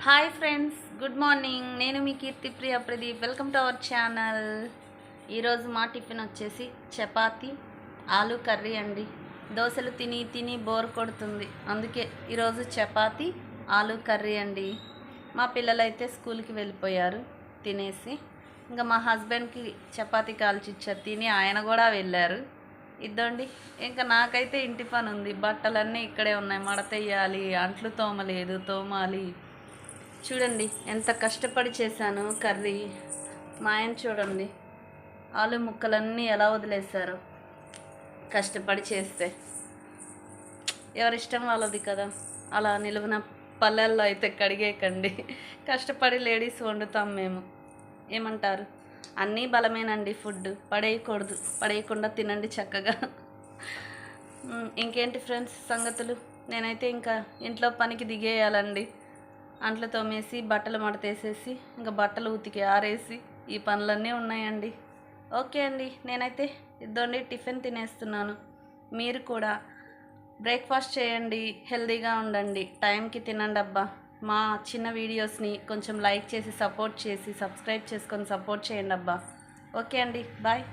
Hi friends, good morning. నేను మీ Keerthipriya Pradeep. Welcome to our channel. ఈరోజు మా టిఫిన్ వచ్చేసి చపాతి ఆలు కర్రీ అండి. దోశలు తిని తిని బోర్ కొడుతుంది, అందుకే ఈరోజు చపాతి ఆలు కర్రీ అండి. మా పిల్లలైతే స్కూల్కి వెళ్ళిపోయారు తినేసి. ఇంకా మా హస్బెండ్కి చపాతీ కాల్చిచ్చారు, తిని ఆయన కూడా వెళ్ళారు. ఇద్దండి, ఇంకా నాకైతే ఇంటి పని ఉంది. బట్టలన్నీ ఇక్కడే ఉన్నాయి, మడతెయ్యాలి, అంట్లు తోమాలి. చూడండి ఎంత కష్టపడి చేశాను కర్రీ. మా ఆయన చూడండి ఆలు ముక్కలన్నీ ఎలా వదిలేశారు. కష్టపడి చేస్తే ఎవరిష్టం వాళ్ళది కదా. అలా నిలువున పల్లెల్లో అయితే కడిగేకండి. కష్టపడి లేడీస్ వండుతాం మేము. ఏమంటారు? అన్నీ బలమేనండి. ఫుడ్ పడేయకుండా తినండి చక్కగా. ఇంకేంటి ఫ్రెండ్స్ సంగతులు? నేనైతే ఇంకా ఇంట్లో పనికి దిగేయాలండి. అంట్లు తోమేసి బట్టలు మడతేసేసి ఇంకా బట్టలు ఉతికి ఆరేసి ఈ పనులన్నీ ఉన్నాయండి. ఓకే అండి, నేనైతే ఇద్దండి టిఫిన్ తినేస్తున్నాను. మీరు కూడా బ్రేక్ఫాస్ట్ చేయండి, హెల్తీగా ఉండండి, టైంకి తినండి అబ్బా. మా చిన్న వీడియోస్ని కొంచెం లైక్ చేసి సపోర్ట్ చేసి సబ్స్క్రైబ్ చేసుకొని సపోర్ట్ చేయండి అబ్బా. ఓకే అండి, బాయ్.